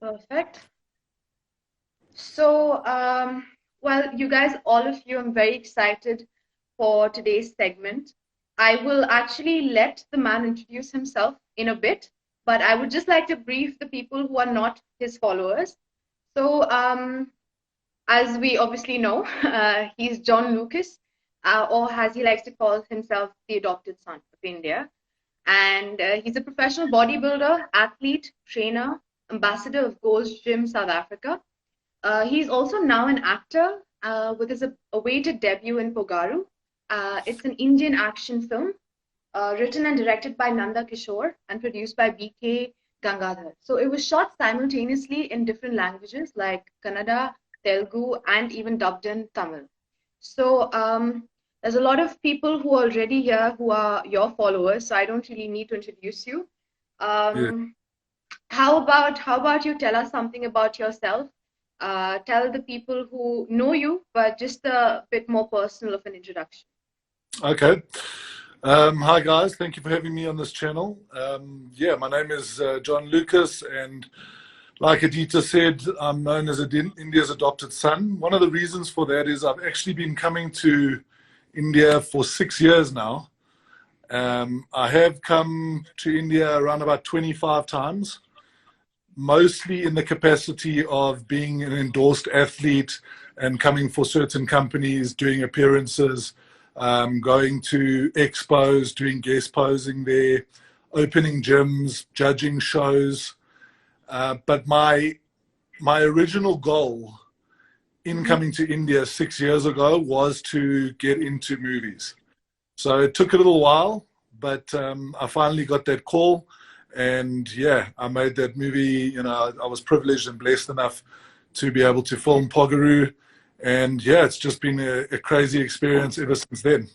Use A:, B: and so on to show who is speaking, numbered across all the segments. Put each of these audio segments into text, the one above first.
A: Perfect. So, well, you guys, all of you, I'm very excited for today's segment. I will actually let the man introduce himself in a bit, but I would just like to brief the people who are not his followers. So, as we obviously know, he's John Lucas, or as he likes to call himself, the adopted son of India. And he's a professional bodybuilder, athlete, trainer, ambassador of Gold's Gym South Africa. He's also now an actor with his awaited debut in Pogaru. It's an Indian action film written and directed by Nanda Kishore and produced by BK Gangadhar. So it was shot simultaneously in different languages like Kannada, Telugu, and even dubbed in Tamil. So there's a lot of people who are already here who are your followers, so I don't really need to introduce you.
B: Yeah.
A: Um, how about you tell us something about yourself? Tell the people who know you, but just a bit more personal of an introduction.
B: Okay. Hi guys. Thank you for having me on this channel. Yeah, my name is John Lucas, and like Aditi said, I'm known as India's adopted son. One of the reasons for that is I've actually been coming to India for 6 years now. I have come to India around about 25 times, mostly in the capacity of being an endorsed athlete and coming for certain companies, doing appearances, going to expos, doing guest posing there, opening gyms, judging shows. But my original goal in
A: Mhm.
B: coming to India 6 years ago was to get into movies. So it took a little while, but I finally got that call. And yeah, I made that movie. I was privileged and blessed enough to be able to film Pogaru. And yeah, it's just been a crazy experience ever since then.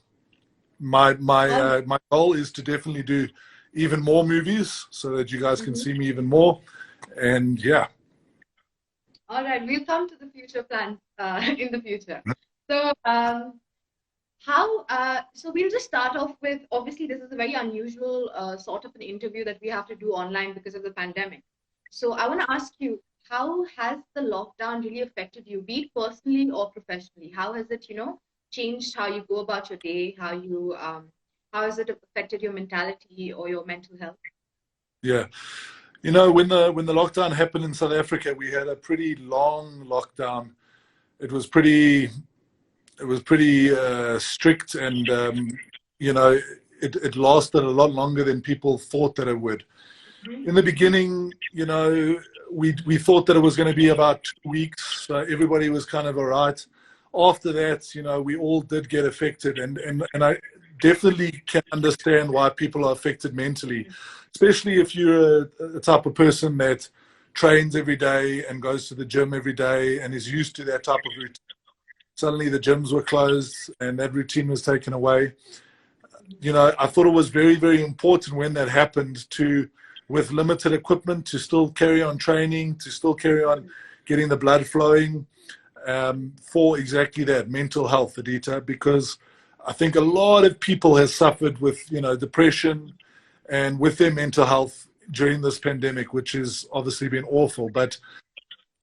A: All,
B: My goal is to definitely do even more movies so that you guys can
A: mhm.
B: see me even more. And yeah,
A: All right, we'll come to the future plans in the future. So, so we'll just start off with, obviously this is a very unusual sort of an interview that we have to do online because of the pandemic. So I want to ask you, how has the lockdown really affected you, be it personally or professionally? How has it, changed how you go about your day, how has it affected your mentality or your mental health?
B: yeah. When the lockdown happened in South Africa, we had a pretty long lockdown. It was pretty strict, and it lasted a lot longer than people thought that it would.
A: Mhm.
B: In the beginning, we thought that it was going to be about 2 weeks, so everybody was kind of all right. After that, we all did get affected, and I definitely can understand why people are affected mentally, especially if you're a type of person that trains every day and goes to the gym every day and is used to that type of routine. Suddenly the gyms were closed and that routine was taken away. I thought it was very, very important when that happened to, with limited equipment, to still carry on training, to still carry on getting the blood flowing, for exactly that mental health, Adita, because I think a lot of people have suffered with, depression and with their mental health during this pandemic, which has obviously been awful. But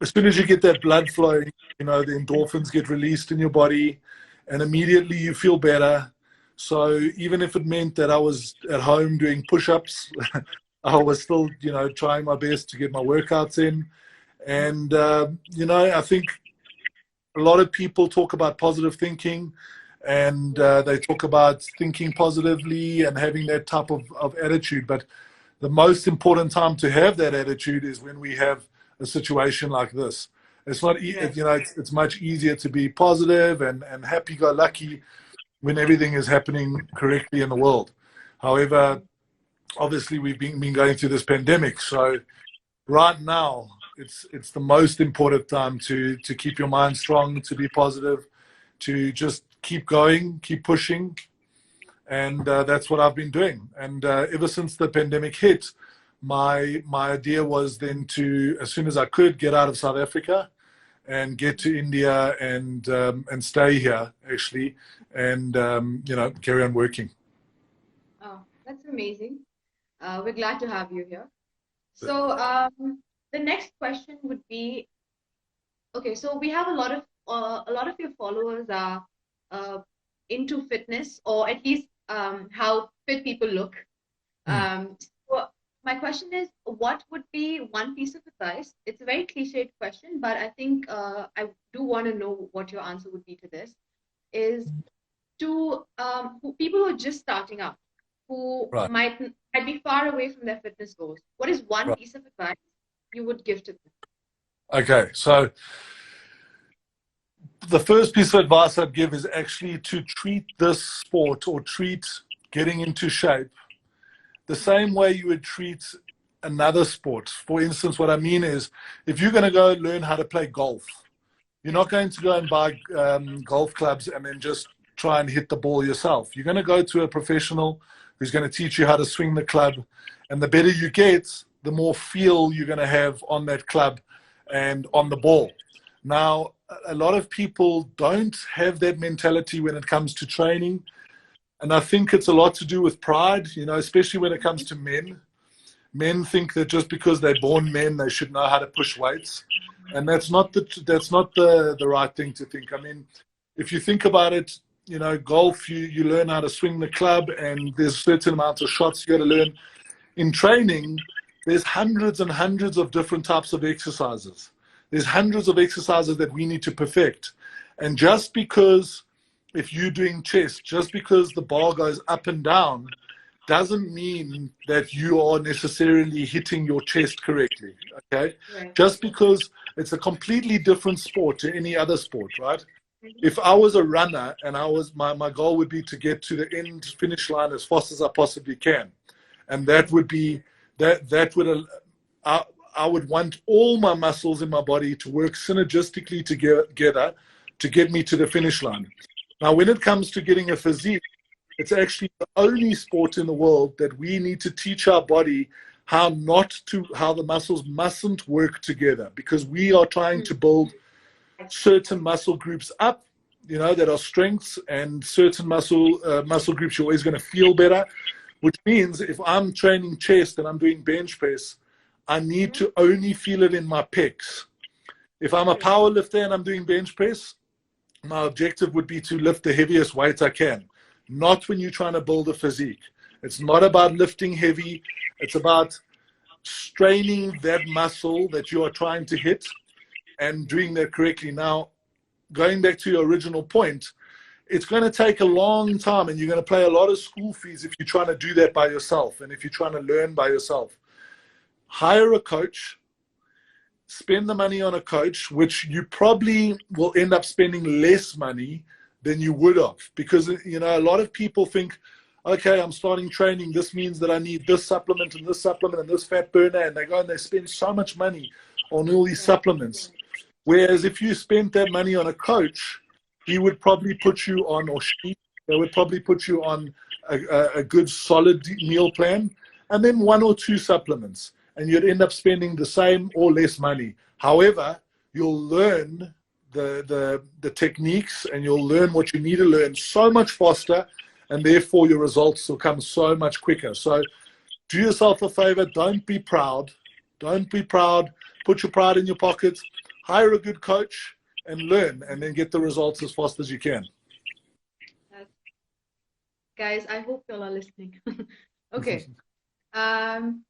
B: as soon as you get that blood flowing, the endorphins get released in your body, and immediately you feel better. So even if it meant that I was at home doing push-ups, I was still, trying my best to get my workouts in. And I think a lot of people talk about positive thinking, and they talk about thinking positively and having that type of attitude. But the most important time to have that attitude is when we have a situation like this. It's not,
A: Right.
B: it's much easier to be positive and happy-go-lucky when everything is happening correctly in the world. However, obviously we've been going through this pandemic, so right now it's the most important time to keep your mind strong, to be positive, to just keep going, keep pushing, and that's what I've been doing. And ever since the pandemic hit, my idea was then to, as soon as I could, get out of South Africa and get to India and stay here actually, and carry on working.
A: Oh, that's amazing. We're glad to have you here. So, the next question would be, okay, so we have a lot of your followers are uh, into fitness, or at least how fit people look.
B: Hmm.
A: So my question is, what would be one piece of advice? It's a very cliched question, but I think I do want to know what your answer would be to this. Is to people who are just starting out, who
B: Right.
A: might be far away from their fitness goals. What is one
B: Right.
A: piece of advice you would give to them?
B: Okay. So the first piece of advice I'd give is actually to treat this sport or treat getting into shape the same way you would treat another sport. For instance, what I mean is if you're going to go learn how to play golf, you're not going to go and buy golf clubs and then just try and hit the ball yourself. You're going to go to a professional who's going to teach you how to swing the club. And the better you get, the more feel you're going to have on that club and on the ball. Now, a lot of people don't have that mentality when it comes to training. And I think it's a lot to do with pride, especially when it comes to men. Men think that just because they're born men, they should know how to push weights, and that's not the right thing to think. I mean, if you think about it, golf, you learn how to swing the club, and there's a certain amount of shots you got to learn. In training, there's hundreds and hundreds of different types of exercises. There's hundreds of exercises that we need to perfect, and just because if you're doing chest, just because the bar goes up and down doesn't mean that you are necessarily hitting your chest correctly. Okay,
A: Right.
B: just because it's a completely different sport to any other sport, right? If I was a runner and my goal would be to get to the end finish line as fast as I possibly can, and that would be that would I, I would want all my muscles in my body to work synergistically together to get me to the finish line. Now, when it comes to getting a physique, it's actually the only sport in the world that we need to teach our body how the muscles mustn't work together, because we are trying to build certain muscle groups up, that are strengths, and certain muscle groups you're always going to feel better, which means if I'm training chest and I'm doing bench press, I need to only feel it in my pecs. If I'm a power lifter and I'm doing bench press, my objective would be to lift the heaviest weight I can, not when you're trying to build a physique. It's not about lifting heavy. It's about straining that muscle that you are trying to hit and doing that correctly. Now, going back to your original point, it's going to take a long time and you're going to pay a lot of school fees if you're trying to do that by yourself and if you're trying to learn by yourself. Hire a coach, spend the money on a coach, which you probably will end up spending less money than you would have, because a lot of people think, okay, I'm starting training, this means that I need this supplement and this supplement and this fat burner, and they go and they spend so much money on all these supplements. Whereas if you spent that money on a coach, he would probably put you on, or she, they would probably put you on a good solid meal plan, and then one or two supplements, and you'd end up spending the same or less money. However, you'll learn the techniques, and you'll learn what you need to learn so much faster, and therefore your results will come so much quicker. So do yourself a favor. Don't be proud. Don't be proud. Put your pride in your pocket. Hire a good coach and learn, and then get the results as fast as you can.
A: Guys, I hope y'all are listening. Okay. Um,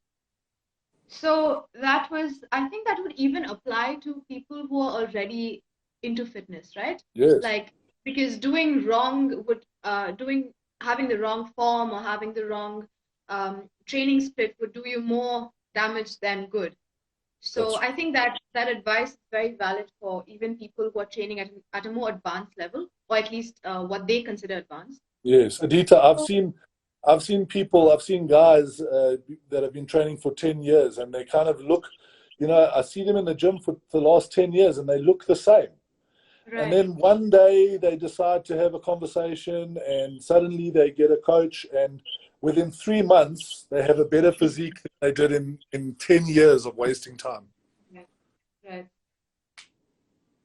A: so I think that would even apply to people who are already into fitness, right?
B: Yes.
A: Like, because having the wrong form or having the wrong training split would do you more damage than good. So I think that advice is very valid for even people who are training at a more advanced level, or at least what they consider advanced.
B: Yes, Adita, I've seen guys that have been training for 10 years, and they kind of look, I see them in the gym for the last 10 years and they look the same. And
A: Right.
B: then one day they decide to have a conversation, and suddenly they get a coach, and within 3 months they have a better physique than they did in 10 years of wasting time.
A: Right. Right.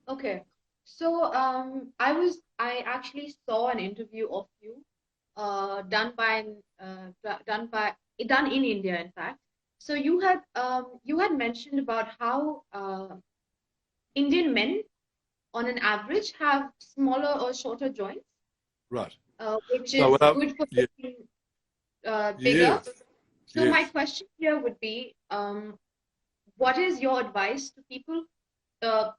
A: Okay. So I actually saw an interview of you done in India, in fact. So you had mentioned about how Indian men, on an average, have smaller or shorter joints,
B: Right.
A: which
B: So
A: is
B: what I,
A: good for
B: yeah,
A: looking bigger.
B: yes,
A: So my
B: yes.
A: question here would be, what is your advice to people, uh,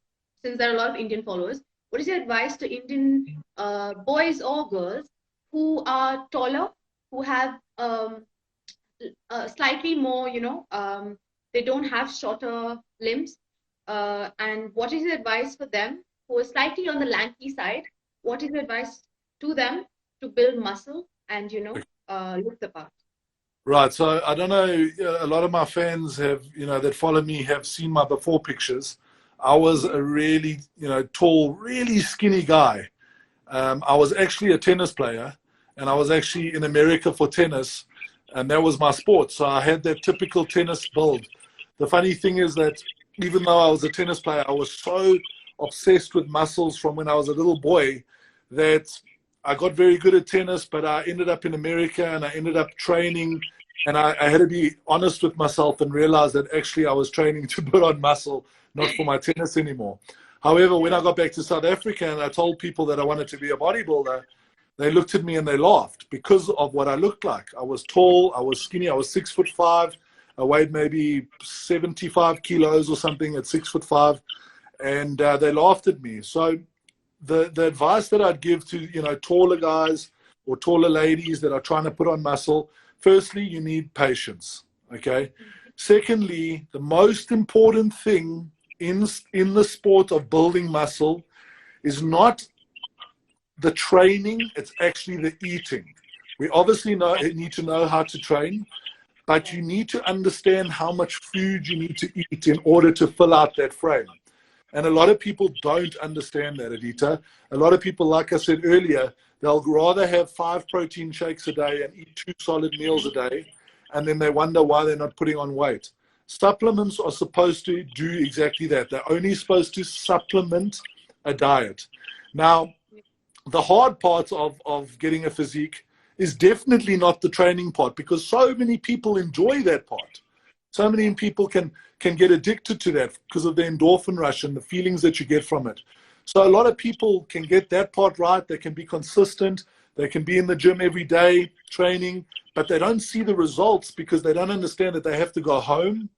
A: since there are a lot of Indian followers, what is your advice to Indian boys or girls who are taller, who have slightly more, they don't have shorter limbs, and what is your advice for them who are slightly on the lanky side? What is your advice to them to build muscle and, look the part?
B: Right. So I don't know. A lot of my fans have, that follow me have seen my before pictures. I was
A: Mm-hmm.
B: a really, tall, really skinny guy. I was actually a tennis player, and I was actually in America for tennis, and that was my sport. So I had that typical tennis build. The funny thing is that even though I was a tennis player, I was so obsessed with muscles from when I was a little boy that I got very good at tennis, but I ended up in America and I ended up training. And I had to be honest with myself and realize that actually I was training to put on muscle, not for my tennis anymore. However, when I
A: Yeah.
B: got back to South Africa and I told people that I wanted to be a bodybuilder, they looked at me and they laughed because of what I looked like. I was tall, I was skinny, I was 6'5". I weighed maybe 75 kilos or something at 6'5", and they laughed at me. So the advice that I'd give to taller guys or taller ladies that are trying to put on muscle, firstly, you need patience. Okay. Secondly, the most important thing in the sport of building muscle is not the training, it's actually the eating. We obviously need to know how to train, but
A: Yeah.
B: you need to understand how much food you need to eat in order to fill out that frame. And a lot of people don't understand that, Adita. A lot of people, like I said earlier, they'll rather have 5 protein shakes a day and eat 2 solid meals a day, and then they wonder why they're not putting on weight. Supplements are supposed to do exactly that. They're only supposed to supplement a diet. Now, the hard part of getting a physique is definitely not the training part, because so many people enjoy that part. So many
A: Yeah.
B: people can get addicted to that because of the endorphin rush and the feelings that you get from it. So a lot of people can get that part right. They can be consistent. They can be in the gym every day training, but they don't see the results because they don't understand that they have to go home,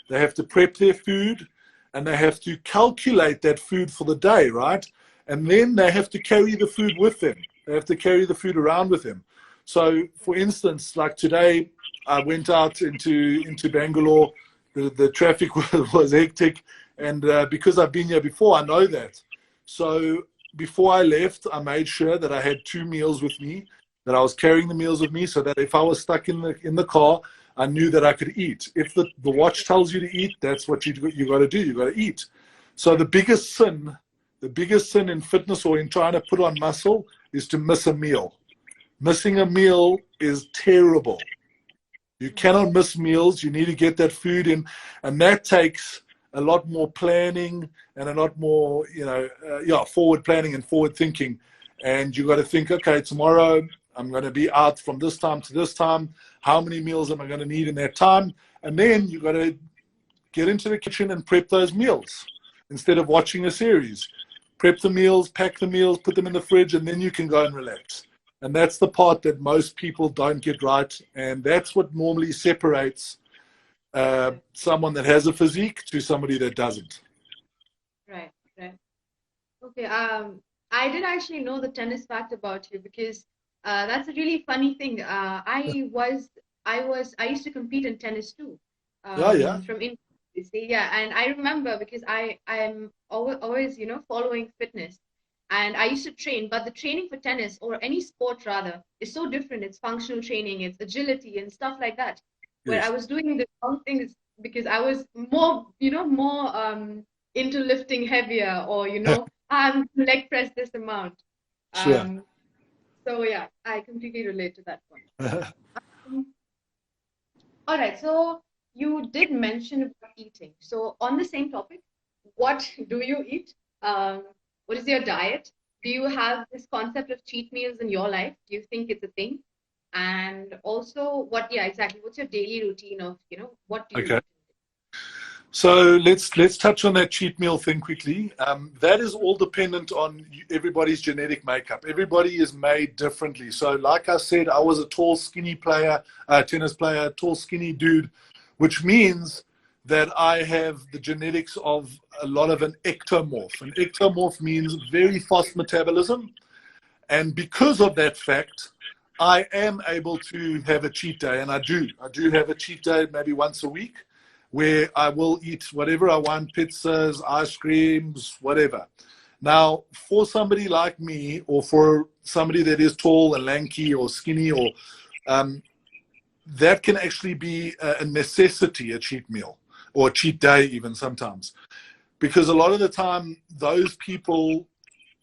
B: they have to prep their food, and they have to calculate that food for the day, right? And then they have to carry the food with them. They have to carry the food around with them. So, for instance, like today, I went out into Bangalore. The traffic was hectic, and because I've been here before, I know that. So before I left, I made sure that I had 2 meals with me, that I was carrying the meals with me, so that if I was stuck in the car, I knew that I could eat. If the watch tells you to eat, that's what you got to do. You got to eat. So the biggest sin in fitness or in trying to put on muscle is to miss a meal. Missing a meal is terrible. You cannot miss meals. You need to get that food in, and that takes a lot more planning and a lot more, forward planning and forward thinking. And you got to think, okay, tomorrow I'm going to be out from this time to this time. How many meals am I going to need in that time? And then you got to get into the kitchen and prep those meals instead of watching a series. Prep the meals, pack the meals, put them in the fridge, and then you can go and relax. And that's the part that most people don't get right. And that's what normally separates someone that has a physique to somebody that doesn't.
A: Right. Right. Okay. I did actually know the tennis fact about you because that's a really funny thing. I used to compete in tennis too.
B: Yeah, yeah.
A: From India, you see, yeah, and I remember because I'm always following fitness, and I used to train. But the training for tennis or any sport rather is so different. It's functional training, it's agility and stuff like that. Where I
B: Yes.
A: was doing the wrong things because I was more into lifting heavier or leg press this amount.
B: Sure.
A: Um, so yeah, I completely relate to that point. Um, all right, so you did mention about eating. So on the same topic, what do you eat? What is your diet? Do you have this concept of cheat meals in your life? Do you think it's a thing? And also yeah, exactly. What's your daily routine of, what do you
B: Okay.
A: eat?
B: So let's touch on that cheat meal thing quickly. That is all dependent on everybody's genetic makeup. Everybody is made differently. So, like I said, I was a tall, skinny player, tennis player, tall, skinny dude, which means that I have the genetics of a lot of an ectomorph. An ectomorph means very fast metabolism, and because of that fact, I am able to have a cheat day, and I do. I do have a cheat day maybe once a week where I will eat whatever I want, pizzas, ice creams, whatever. Now, for somebody like me, or for somebody that is tall and lanky or skinny, or that can actually be a necessity, a cheat meal, or a cheat day even sometimes. Because a lot of the time, those people,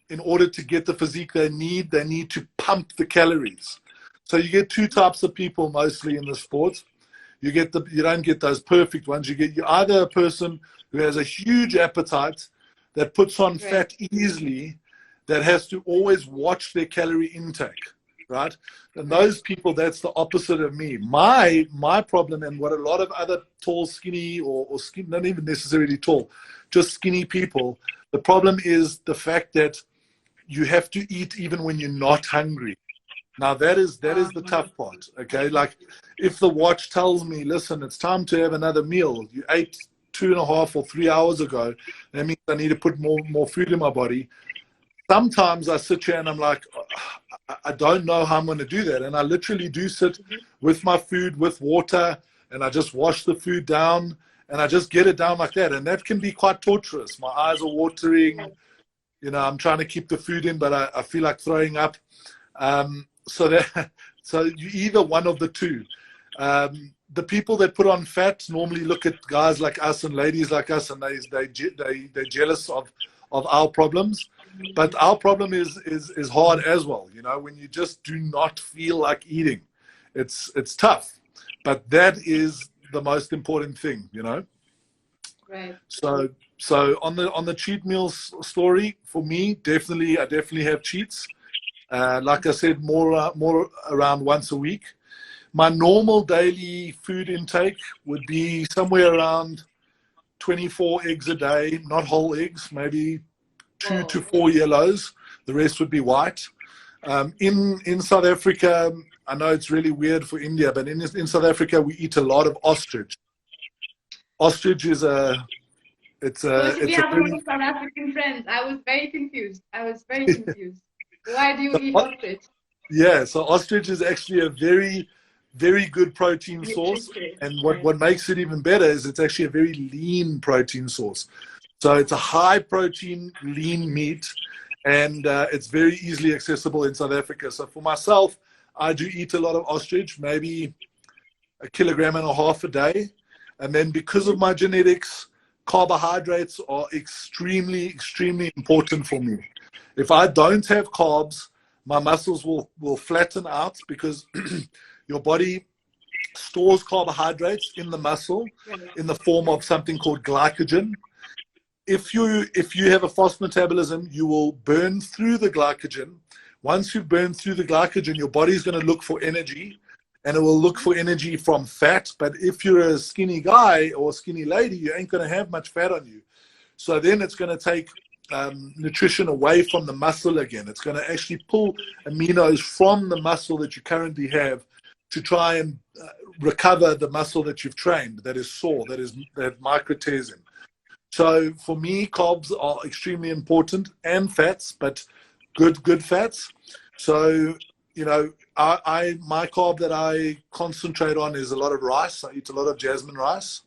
B: in order to get the physique they need to pump the calories. So you get two types of people mostly in the sport. You don't get those perfect ones. You're either a person who has a huge appetite that puts on fat easily, that has to always watch their calorie intake, right? And those people, that's the opposite of me. My problem, and what a lot of other tall, skinny, or skinny, not even necessarily tall, just skinny people, the problem is the fact that you have to eat even when you're not hungry. Now that is the tough part. Okay, like if the watch tells me, listen, it's time to have another meal. You ate 2.5 or 3 hours ago. That means I need to put more food in my body. Sometimes I sit here and I'm like, I don't know how I'm going to do that. And I literally do sit with my food, with water, and I just wash the food down, and I just get it down like that. And that can be quite torturous. My eyes are watering. I'm trying to keep the food in, but I feel like throwing up. So you either one of the two. The people that put on fat normally look at guys like us and ladies like us, and they're jealous of our problems. But our problem is hard as well. When you just do not feel like eating, it's tough. But that is the most important thing.
A: Right.
B: So on the cheat meals story, for me, I definitely have cheats. Like I said, more around once a week. My normal daily food intake would be somewhere around 24 eggs a day, not whole eggs, maybe 2 to 4 yellows. The rest would be white. In South Africa, I know it's really weird for India, but in South Africa, we eat a lot of ostrich. Ostrich is it's a
A: we have a lot of South African friends. I was very confused. Why do you eat ostrich?
B: Yeah, so ostrich is actually a very, very good protein source. And what makes it even better is it's actually a very lean protein source. So it's a high protein, lean meat, and it's very easily accessible in South Africa. So for myself, I do eat a lot of ostrich, maybe 1.5 kilograms a day. And then because of my genetics, carbohydrates are extremely, extremely important for me. If I don't have carbs, my muscles will flatten out, because your body stores carbohydrates in the muscle in the form of something called glycogen. If you have a fast metabolism, you will burn through the glycogen. Once you've burned through the glycogen, your body's going to look for energy, and it will look for energy from fat. But if you're a skinny guy or a skinny lady, you ain't going to have much fat on you. So then it's going to take nutrition away from the muscle again. It's going to actually pull aminos from the muscle that you currently have to try and recover the muscle that you've trained, that is sore, that have micro tears in. So for me, carbs are extremely important, and fats, but good fats. So my carb that I concentrate on is a lot of rice. I eat a lot of jasmine rice.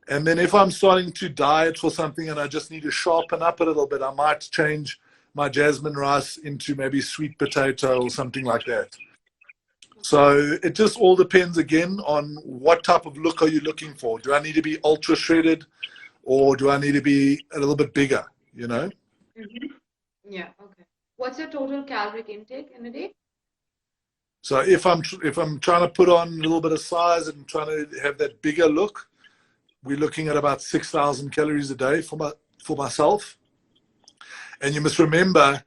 B: And then if I'm starting to diet for something and I just need to sharpen up a little bit, I might change my jasmine rice into maybe sweet potato or something like that. So it just all depends, again, on what type of look are you looking for. Do I need to be ultra shredded, or do I need to be a little bit bigger,
A: Mm-hmm. Yeah, okay. What's your total caloric intake in a day?
B: So if I'm trying to put on a little bit of size and trying to have that bigger look, we're looking at about 6,000 calories a day for myself. And you must remember,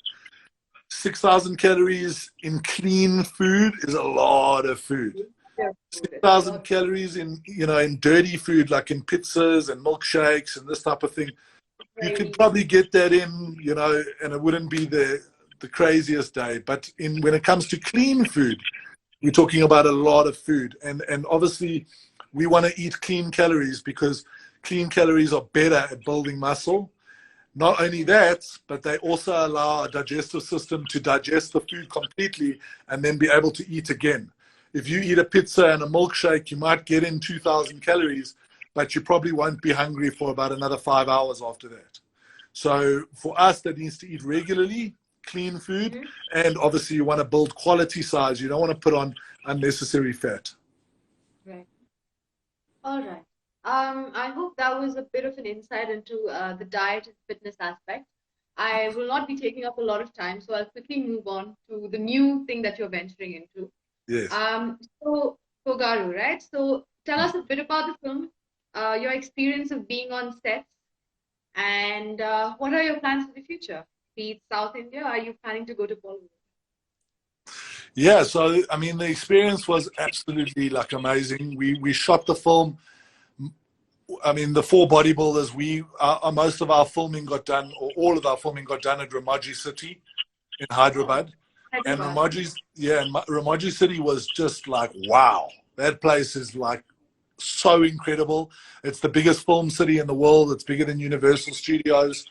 B: 6,000 calories in clean food is a lot of food.
A: Yeah, it's a
B: 6,000
A: lot.
B: calories in, in dirty food, like in pizzas and milkshakes and this type of thing. You could
A: Very,
B: probably get that in, and it wouldn't be the craziest day. But when it comes to clean food, we're talking about a lot of food. And obviously, we want to eat clean calories because clean calories are better at building muscle. Not only that, but they also allow our digestive system to digest the food completely and then be able to eat again. If you eat a pizza and a milkshake, you might get in 2,000 calories, but you probably won't be hungry for about another 5 hours after that. So for us, that needs to eat regularly, clean food,
A: Mhm.
B: and obviously you want to build quality size. You don't want to put on unnecessary fat.
A: Right. All right. I hope that was a bit of an insight into the diet and fitness aspect. I will not be taking up a lot of time, so I'll quickly move on to the new thing that you're venturing into.
B: Yes.
A: So Kogaru, right? So tell us a bit about the film, your experience of being on sets, and what are your plans for the future? Be it South India, are you planning to go to Bollywood?
B: Yeah, so I mean, the experience was absolutely like amazing. We shot the film. I mean, the four bodybuilders. Most of our filming got done, or all of our filming got done at Ramoji City in
A: Oh,
B: Hyderabad. And
A: Hyderabad.
B: Ramoji City was just like wow. That place is like so incredible. It's the biggest film city in the world. It's bigger than Universal Studios,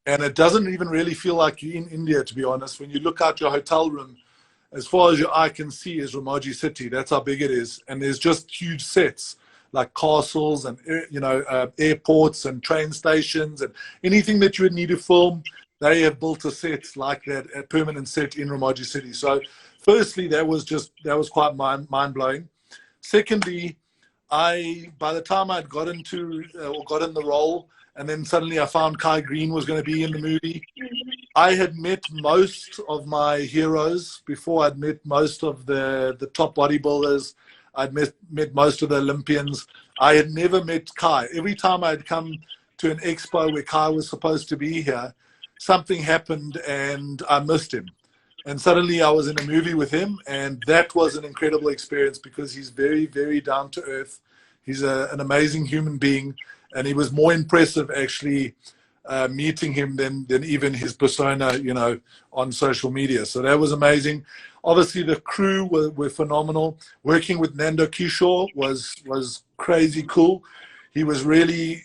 B: and it doesn't even really feel like you're in India, to be honest. When you look out your hotel room, as far as your eye can see is Ramoji City. That's how big it is. And there's just huge sets like castles and airports and train stations and anything that you would need to film. They have built a set like that, a permanent set in Ramoji City. So, firstly, that was quite mind blowing. Secondly, by the time I'd got into or got in the role, and then suddenly I found Kai Green was going to be in the movie. I had met most of my heroes before. I'd met most of the top bodybuilders. I'd met most of the Olympians. I had never met Kai. Every time I'd come to an expo where Kai was supposed to be here, something happened and I missed him. And suddenly I was in a movie with him, and that was an incredible experience because he's very, very down to earth. He's an amazing human being, and he was more impressive actually meeting him than even his persona, on social media. So that was amazing. Obviously, the crew were phenomenal. Working with Nando Kishore was crazy cool. He was really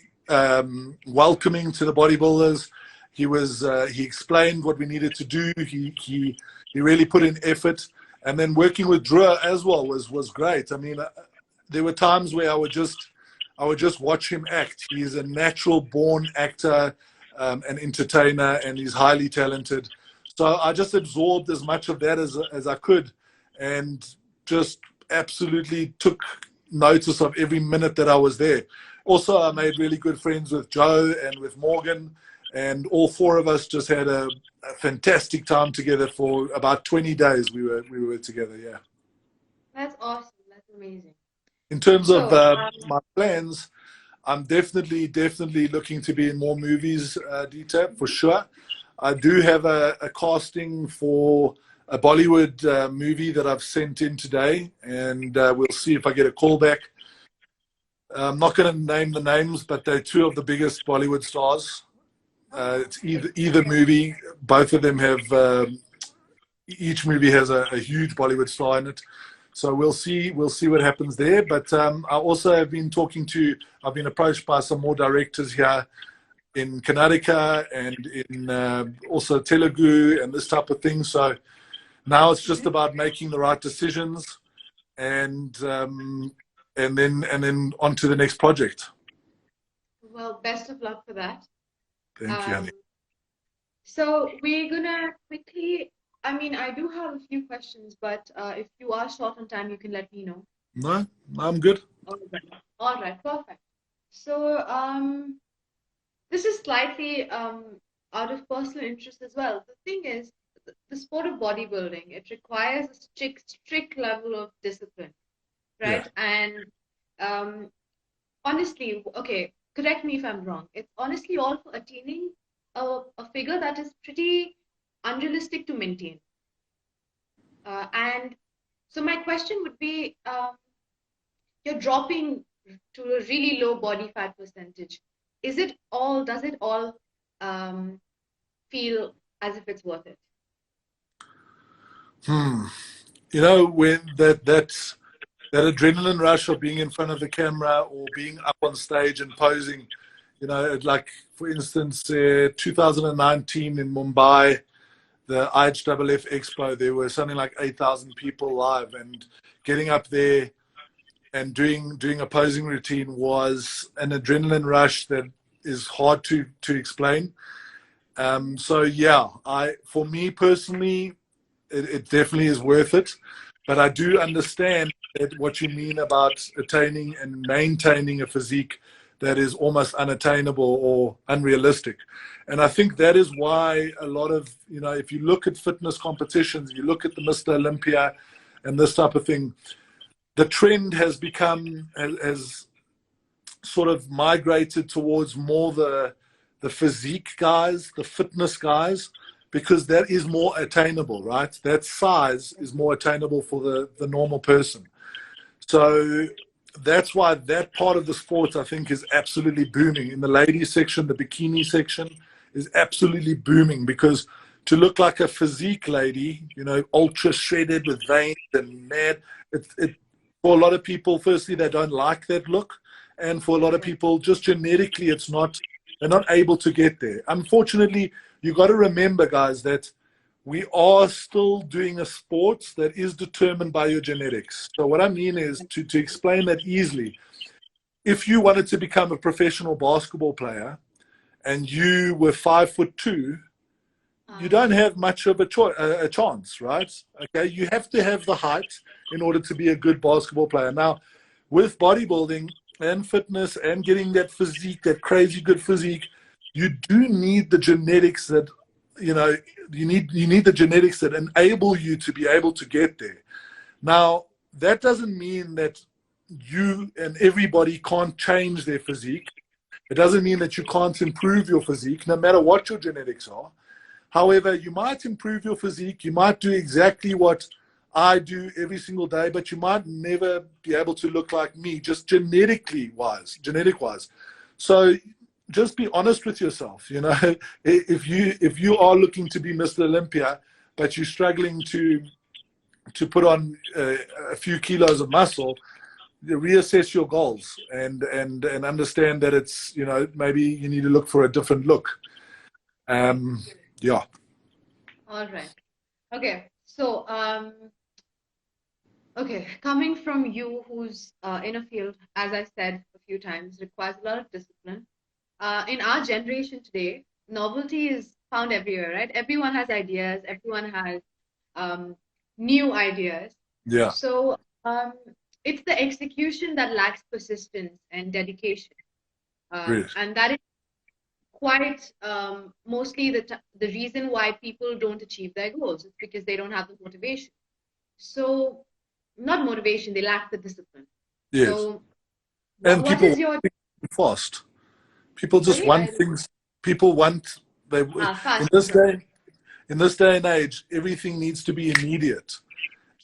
B: welcoming to the bodybuilders. He explained what we needed to do. He really put in effort. And then working with Drew as well was great. I mean, there were times where I would just watch him act. He's a natural born actor, an entertainer, and he's highly talented. So I just absorbed as much of that as I could, and just absolutely took notice of every minute that I was there. Also, I made really good friends with Joe and with Morgan, and all four of us just had a fantastic time together for about 20 days. We were together. Yeah.
A: That's awesome. That's amazing.
B: In terms of
A: So,
B: my plans, I'm definitely looking to be in more movies, DTAP, for sure. I do have a casting for a Bollywood movie that I've sent in today, and we'll see if I get a call back. I'm not going to name the names, but they're two of the biggest Bollywood stars. It's either movie. Both of them have. Each movie has a huge Bollywood star in it. So we'll see what happens there. But I also have been I've been approached by some more directors here in Karnataka and in also Telugu and this type of thing. So now it's just
A: mhm.
B: about making the right decisions and then on to the next project.
A: Well, best of luck for that.
B: Thank you, honey.
A: Um, so we're gonna quickly. I mean, I do have a few questions, but if you are short on time, you can let me know.
B: No, I'm good.
A: All right, perfect. So, this is slightly out of personal interest as well. The thing is, the sport of bodybuilding, it requires a strict level of discipline,
B: Yeah.
A: right? And um, honestly, okay, correct me if I'm wrong. It's honestly all for attaining a figure that is pretty. unrealistic to maintain. And so my question would be, you're dropping to a really low body fat percentage. Does it all um, feel as if it's worth it?
B: You know, when that adrenaline rush of being in front of the camera or being up on stage and posing, you know, like for instance, 2019 in Mumbai, the IHWF Expo, there were something like 8,000 people live, and getting up there and doing a posing routine was an adrenaline rush that is hard to explain. So yeah, for me personally, it definitely is worth it. But I do understand what you mean about attaining and maintaining a physique that is almost unattainable or unrealistic. And I think that is why a lot of, you know, if you look at fitness competitions, you look at the Mr. Olympia and this type of thing, the trend has sort of migrated towards more the physique guys, the fitness guys, because that is more attainable, right? That size is more attainable for the normal person. So that's why that part of the sport, I think, is absolutely booming. In the ladies section, the bikini section is absolutely booming, because to look like a physique lady, you know, ultra shredded with veins and mad, for a lot of people, firstly, they don't like that look. And for a lot of people, just genetically, they're not able to get there. Unfortunately, you got to remember, guys, that we are still doing a sport that is determined by your genetics. So what I mean is, to explain that easily, if you wanted to become a professional basketball player and you were 5'2", you don't have much of a chance, right? Okay, you have to have the height in order to be a good basketball player. Now, with bodybuilding and fitness and getting that physique, that crazy good physique, you do need the genetics that, you know, you need the genetics that enable you to be able to get there. Now, that doesn't mean that you and everybody can't change their physique. It doesn't mean that you can't improve your physique, no matter what your genetics are. However, you might improve your physique. You might do exactly what I do every single day, but you might never be able to look like me, just genetic wise. So just be honest with yourself. You know, if you are looking to be Mr. Olympia, but you're struggling to put on a few kilos of muscle, reassess your goals and understand that it's, you know, maybe you need to look for a different look. Yeah.
A: All right. Okay. So, okay, coming from you, who's in a field, as I said a few times, requires a lot of discipline. In our generation today, novelty is found everywhere, right? Everyone has ideas. Everyone has new ideas.
B: Yeah.
A: So it's the execution that lacks persistence and dedication, and that is quite mostly the reason why people don't achieve their goals. It's because they don't have the motivation. So, not motivation, they lack the discipline.
B: Yes.
A: So,
B: and
A: what
B: people
A: is your
B: fast? People just want things. People want
A: fast.
B: In this day and age, everything needs to be immediate.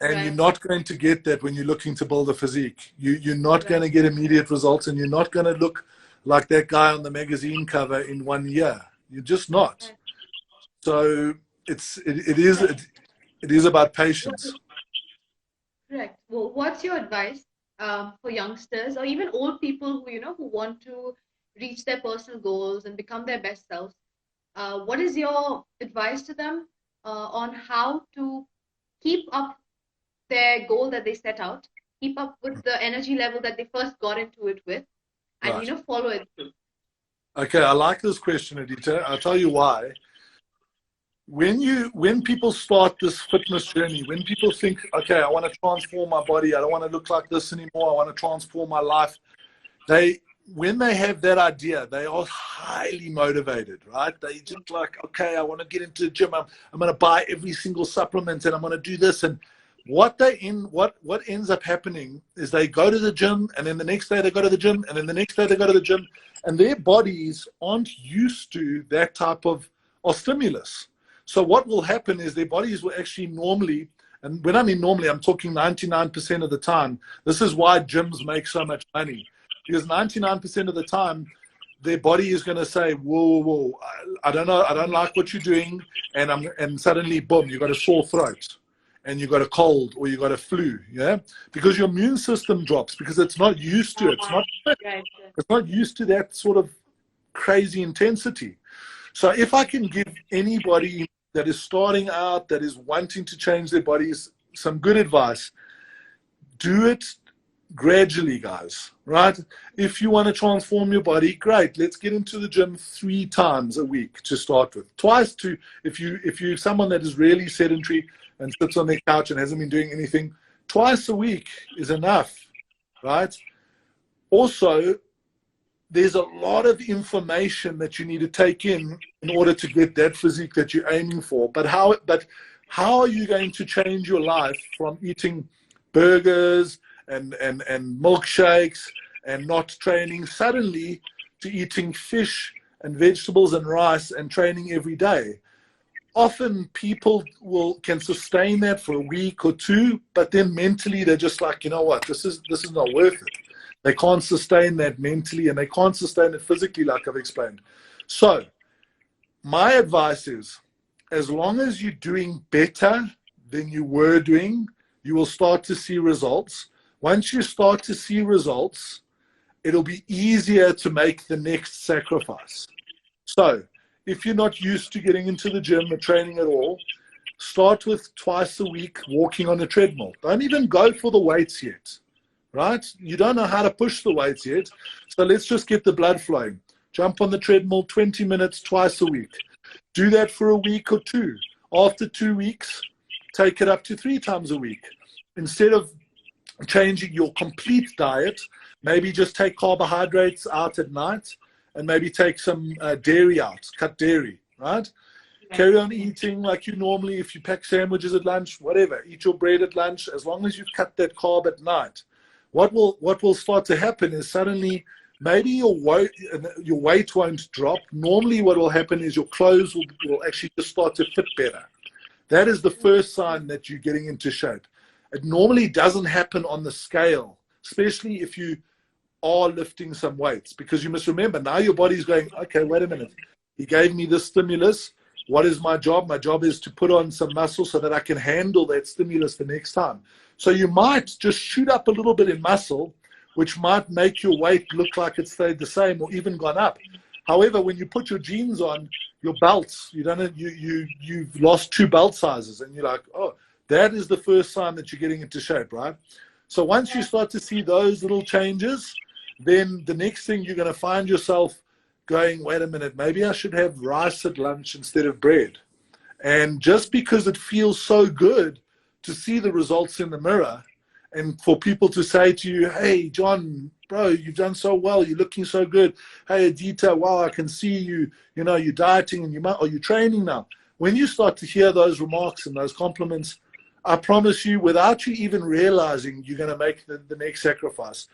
B: And you're not going to get that when you're looking to build a physique. You're not going to get immediate results, and you're not going to look like that guy on the magazine cover in 1 year. You're just not. So it is about patience.
A: Correct. Well, what's your advice for youngsters or even old people who want to reach their personal goals and become their best selves? What is your advice to them on how to keep up their goal that they set out, keep up with the energy level that they first got into it with, and follow it through?
B: Okay, I like this question, Aditi. I'll tell you why. When people start this fitness journey, when people think, okay, I want to transform my body, I don't want to look like this anymore, I want to transform my life, when they have that idea, they are highly motivated, right? They just like, okay, I want to get into the gym, I'm going to buy every single supplement, and I'm going to do this. And what ends up happening is they go to the gym, and then the next day they go to the gym, and then the next day they go to the gym, and their bodies aren't used to that type of stimulus. So what will happen is their bodies will actually normally, and when I mean normally, I'm talking 99% of the time. This is why gyms make so much money, because 99% of the time, their body is going to say, whoa, whoa, whoa, I don't know, I don't like what you're doing, and suddenly, boom, you've got a sore throat, and you've got a cold, or you've got a flu, yeah? Because your immune system drops, because it's not used to it. It's not used to that sort of crazy intensity. So if I can give anybody that is starting out, that is wanting to change their bodies, some good advice, do it gradually, guys, right? If you want to transform your body, great. Let's get into the gym 3 times a week to start with. Twice to, if you're someone that is really sedentary and sits on their couch and hasn't been doing anything, twice a week is enough, right? Also, there's a lot of information that you need to take in order to get that physique that you're aiming for. But how are you going to change your life from eating burgers and milkshakes and not training suddenly to eating fish and vegetables and rice and training every day? Often people can sustain that for a week or 2, but then mentally they're just like, you know what, this is not worth it. They can't sustain that mentally, and they can't sustain it physically, like I've explained. So my advice is, as long as you're doing better than you were doing, you will start to see results. Once you start to see results, it'll be easier to make the next sacrifice. So if you're not used to getting into the gym or training at all, start with twice a week walking on a treadmill. Don't even go for the weights yet. Right? You don't know how to push the weights yet. So let's just get the blood flowing. Jump on the treadmill 20 minutes twice a week. Do that for a week or 2. After 2 weeks, take it up to 3 times a week. Instead of changing your complete diet, maybe just take carbohydrates out at night and maybe take some dairy out, cut dairy, right? Carry on eating like you normally. If you pack sandwiches at lunch, whatever, eat your bread at lunch, as long as you've cut that carb at night. What will start to happen is suddenly maybe your weight won't drop. Normally what will happen is your clothes will actually just start to fit better. That is the first sign that you're getting into shape. It normally doesn't happen on the scale, especially if you are lifting some weights, because you must remember, now your body's going, okay, wait a minute. He gave me this stimulus. What is my job? My job is to put on some muscle so that I can handle that stimulus the next time. So you might just shoot up a little bit in muscle, which might make your weight look like it stayed the same or even gone up. However, when you put your jeans on, your belts, you've lost 2 belt sizes, and you're like, oh, that is the first sign that you're getting into shape, right? So once you start to see those little changes, then the next thing you're going to find yourself going, wait a minute, maybe I should have rice at lunch instead of bread. And just because it feels so good to see the results in the mirror, and for people to say to you, hey, John, bro, you've done so well, you're looking so good. Hey, Adita, wow, I can see you, you're dieting and you're training now. When you start to hear those remarks and those compliments, I promise you, without you even realizing, you're going to make the next sacrifice,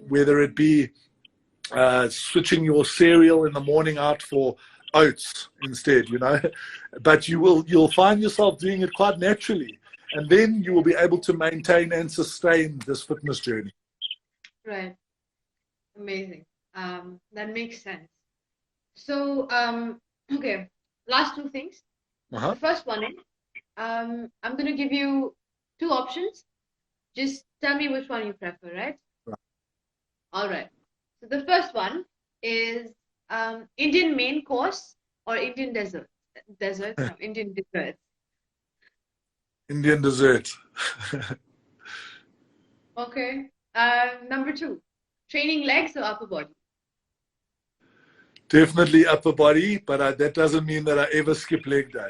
B: whether it be switching your cereal in the morning out for oats instead, but you'll find yourself doing it quite naturally. And then you will be able to maintain and sustain this fitness journey.
A: Right. Amazing. That makes sense. So, okay, last 2 things. The first one is, I'm going to give you 2 options. Just tell me which one you prefer, right?
B: Right.
A: All right. So the first one is Indian main course or Indian desserts? No, Indian desserts.
B: Indian dessert.
A: Okay. Number 2, training legs or upper body?
B: Definitely upper body, but that doesn't mean that I ever skip leg day.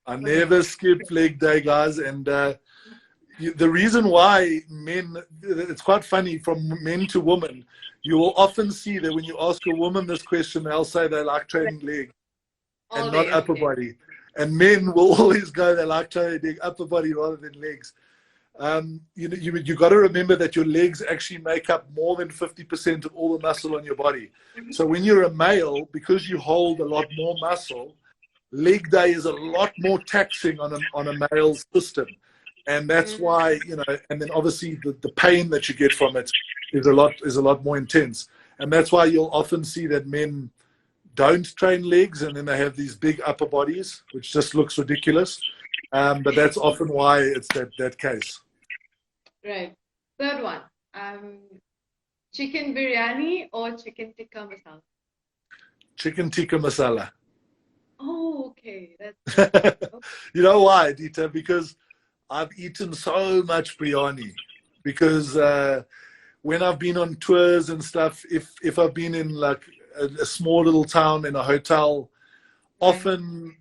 B: I never skip leg day, guys. And the reason why men, it's quite funny, from men to women, you will often see that when you ask a woman this question, they'll say they like training legs and not upper body. And men will always go, they like training upper body rather than legs. You got to remember that your legs actually make up more than 50% of all the muscle on your body. So when you're a male, because you hold a lot more muscle, leg day is a lot more taxing on a male's system. And that's why, you know, and then obviously the pain that you get from it is a lot more intense. And that's why you'll often see that men don't train legs and then they have these big upper bodies, which just looks ridiculous. But that's often why it's that case.
A: Right. Third one. Chicken biryani or chicken tikka masala?
B: Chicken tikka masala.
A: Oh, okay. That's
B: You know why, Adita? Because I've eaten so much biryani. Because when I've been on tours and stuff, if I've been in like a small little town in a hotel, often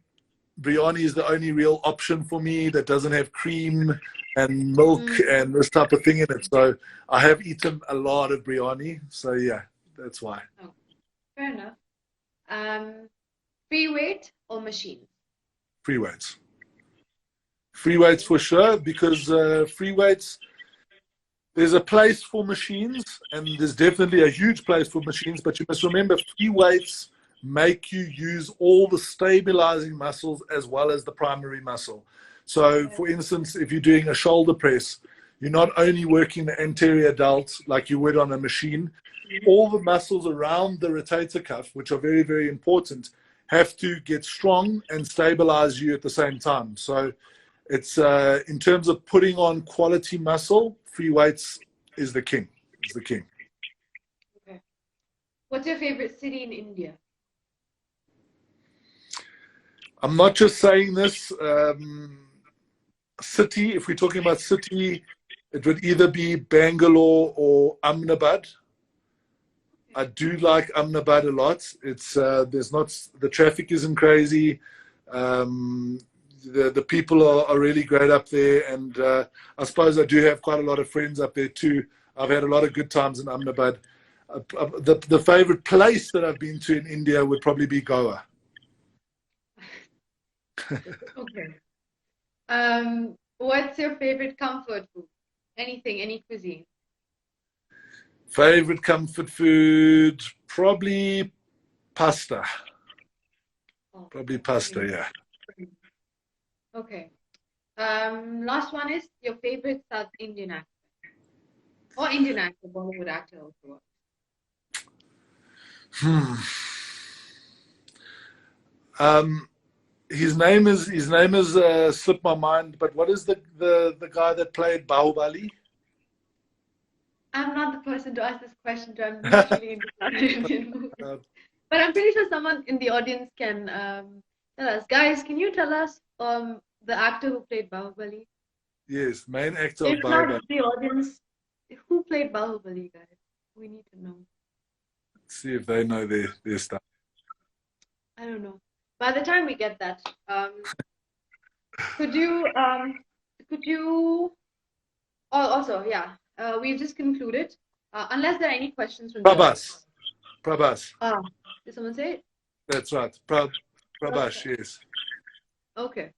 B: biryani is the only real option for me that doesn't have cream and milk and this type of thing in it. So I have eaten a lot of biryani. So yeah, that's why.
A: Oh, fair enough. Free weight or machine?
B: Free weights. Free weights for sure, because free weights, there's a place for machines, and there's definitely a huge place for machines, but you must remember free weights make you use all the stabilizing muscles as well as the primary muscle. So for instance, if you're doing a shoulder press, you're not only working the anterior delt like you would on a machine, all the muscles around the rotator cuff, which are very, very important, have to get strong and stabilize you at the same time. So it's in terms of putting on quality muscle, free weights is the king. Is the king.
A: Okay. What's your favorite city in India?
B: I'm not just saying this. City, if we're talking about city, it would either be Bangalore or Ahmedabad. I do like Ahmedabad a lot. It's there's not, the traffic isn't crazy. The people are really great up there, and I suppose I do have quite a lot of friends up there too. I've had a lot of good times in Ahmedabad. The favorite place that I've been to in India would probably be Goa.
A: Okay. What's your favorite comfort food? Anything, any cuisine?
B: Favorite comfort food, probably pasta.
A: Oh,
B: Probably pasta, yeah.
A: okay. Last one is your favorite South Indian actor or Indian actor, Bollywood actor also.
B: His name is slipped my mind. But what is the guy that played Bahubali?
A: I'm not the person to ask this question to. I'm usually into South Indian movies. But I'm pretty sure someone in the audience can tell us. Guys, can you tell us the actor who played Bahubali?
B: Yes, main actor of
A: If
B: Bahubali.
A: not the audience, who played Bahubali, guys? We need to know.
B: Let's see if they know their stuff.
A: I don't know. By the time we get that, could you also, yeah, we've just concluded. Unless there are any questions from the audience.
B: Prabhas.
A: Did someone say it?
B: That's right. Prabhas, yes.
A: Okay.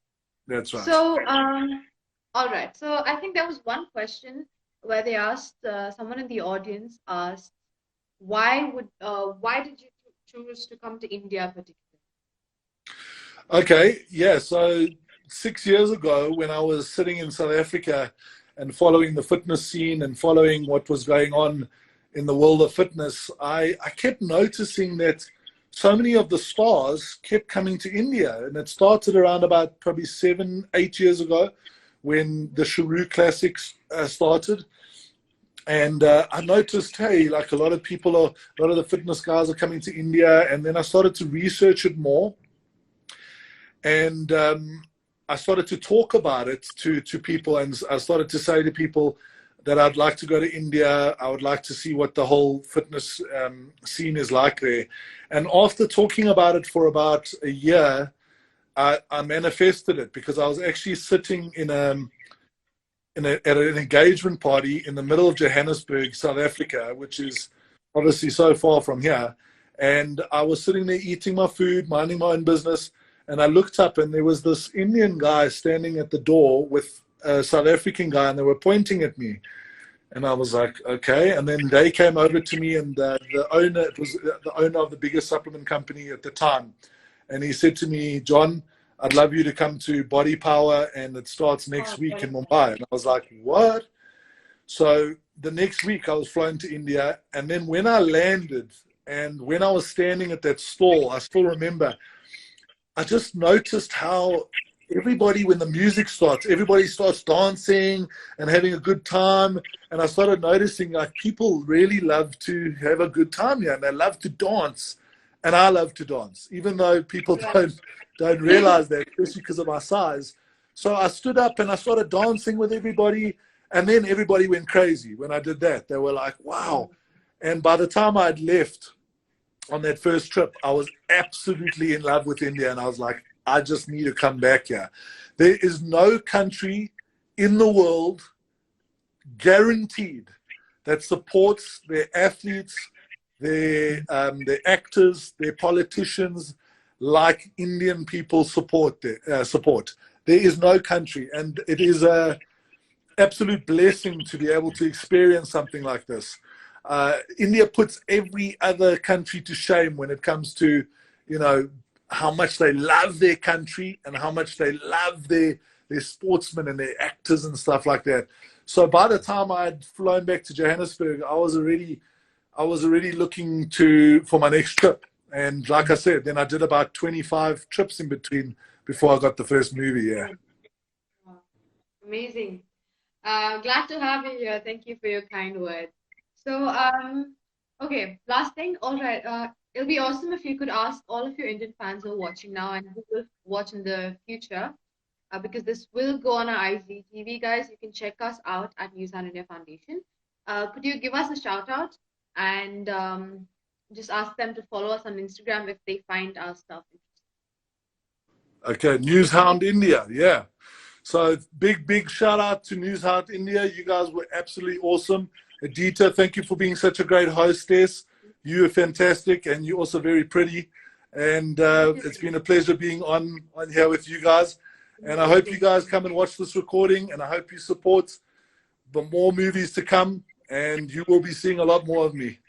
B: That's right.
A: So, all right. So I think there was one question where they asked, someone in the audience asked, why did you choose to come to India particularly?
B: Okay, yeah. So 6 years ago, when I was sitting in South Africa and following the fitness scene and following what was going on in the world of fitness, I kept noticing that so many of the stars kept coming to India. And it started around about probably 7-8 years ago when the Shuru Classics started. And I noticed, hey, like a lot of the fitness guys are coming to India. And then I started to research it more. And I started to talk about it to people. And I started to say to people that I'd like to go to India. I would like to see what the whole fitness scene is like there. And after talking about it for about a year, I manifested it, because I was actually sitting at an engagement party in the middle of Johannesburg, South Africa, which is obviously so far from here. And I was sitting there eating my food, minding my own business. And I looked up, and there was this Indian guy standing at the door with a South African guy, and they were pointing at me. And I was like, okay. And then they came over to me, and the owner, it was the owner of the biggest supplement company at the time. and he said to me, John, I'd love you to come to Body Power, and it starts next week in Mumbai. And I was like, what? So the next week I was flown to India, and then when I landed and when I was standing at that stall, I still remember, I just noticed how everybody, when the music starts, everybody starts dancing and having a good time. And I started noticing like people really love to have a good time here, and they love to dance. And I love to dance, even though people don't realize that, especially because of my size. So I stood up and I started dancing with everybody. And then everybody went crazy when I did that. They were like, wow. And by the time I'd left on that first trip, I was absolutely in love with India. And I was like, I just need to come back here. There is no country in the world guaranteed that supports their athletes, their actors, their politicians like Indian people support. There is no country. And it is a absolute blessing to be able to experience something like this. India puts every other country to shame when it comes to, you know, how much they love their country and how much they love their sportsmen and their actors and stuff like that. So by the time I had flown back to Johannesburg, I was already looking for my next trip. And like I said, then I did about 25 trips in between before I got the first movie. Yeah.
A: Amazing. Glad to have you here. Thank you for your kind words. So, okay, last thing. All right. It'll be awesome if you could ask all of your Indian fans who are watching now and who will watch in the future, because this will go on our IGTV, guys. You can check us out at Newshound India Foundation. Could you give us a shout out and just ask them to follow us on Instagram if they find our stuff interesting?
B: Okay, Newshound India. Yeah. So big shout out to Newshound India. You guys were absolutely awesome. Aditi, thank you for being such a great hostess. You are fantastic, and you're also very pretty. And it's been a pleasure being on here with you guys. And I hope you guys come and watch this recording, and I hope you support the more movies to come, and you will be seeing a lot more of me.